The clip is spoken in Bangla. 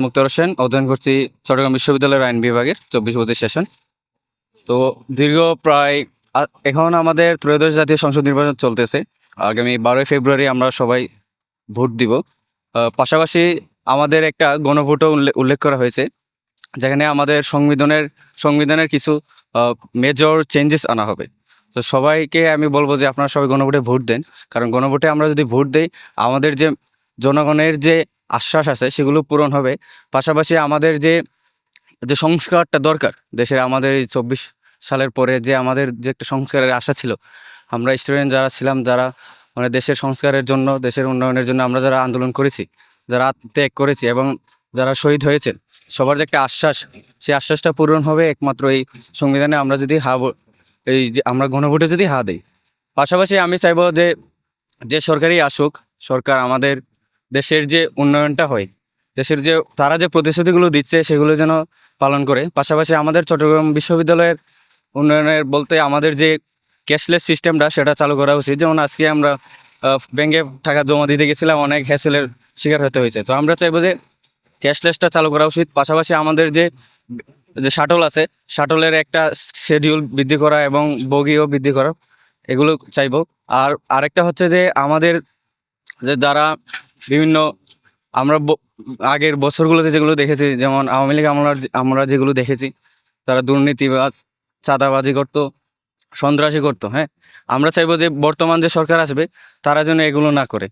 মুক্তার হোসেন, অধ্যয়ন করছি চট্টগ্রাম বিশ্ববিদ্যালয়ের আইন বিভাগের 24-25 সেশন। তো দীর্ঘ প্রায় এখন আমাদের ত্রয়োদশ জাতীয় সংসদ নির্বাচন চলতেছে। আগামী 12ই ফেব্রুয়ারি আমরা সবাই ভোট দিব। পাশাপাশি আমাদের একটা গণভোটও উল্লেখ করা হয়েছে, যেখানে আমাদের সংবিধানের কিছু মেজর চেঞ্জেস আনা হবে। তো সবাইকে আমি বলবো যে আপনারা সবাই গণভোটে ভোট দেন, কারণ গণভোটে আমরা যদি ভোট দেই আমাদের যে জনগণের যে আশ্বাস আছে সেগুলো পূরণ হবে। পাশাপাশি আমাদের যে যে সংস্কারটা দরকার দেশের, আমাদের এই 24 সালের পরে যে আমাদের যে একটা সংস্কারের আশা ছিল, আমরা স্টুডেন্ট যারা ছিলাম, যারা মানে দেশের সংস্কারের জন্য, দেশের উন্নয়নের জন্য আমরা যারা আন্দোলন করেছি, যারা ত্যাগ করেছি এবং যারা শহীদ হয়েছেন, সবার যে একটা আশ্বাস, সেই আশ্বাসটা পূরণ হবে একমাত্র এই সংবিধানে আমরা যদি এই যে আমরা গণভোটে যদি দেই। পাশাপাশি আমি চাইবো যে যে সরকারই আসুক, সরকার আমাদের দেশের যে উন্নয়নটা হয়, দেশের যে তারা যে প্রতিশ্রুতিগুলো দিচ্ছে সেগুলো যেন পালন করে। পাশাপাশি আমাদের চট্টগ্রাম বিশ্ববিদ্যালয়ের উন্নয়নের বলতে আমাদের যে ক্যাশলেস সিস্টেমটা সেটা চালু করা উচিত। যেমন আজকে আমরা ব্যাংকে টাকা জমা দিতে গেছিলাম, অনেক হ্যাসেলের শিকার হতে হয়েছে। তো আমরা চাইবো যে ক্যাশলেসটা চালু করা উচিত। পাশাপাশি আমাদের যে যে শাটল আছে, শাটলের একটা শিডিউল বৃদ্ধি করা এবং বগিও বৃদ্ধি করা, এগুলো চাইবো। আর আরেকটা হচ্ছে যে আমাদের যে দ্বারা বিভিন্ন আমরা আগের বছরগুলোতে যেগুলো দেখেছি, যেমন আওয়ামী লীগ আমরা যেগুলো দেখেছি, তারা দুর্নীতিবাজ, চাঁদাবাজি করতো, সন্ত্রাসী করতো। হ্যাঁ, আমরা চাইবো যে বর্তমান যে সরকার আসবে তারা যেন এগুলো না করে।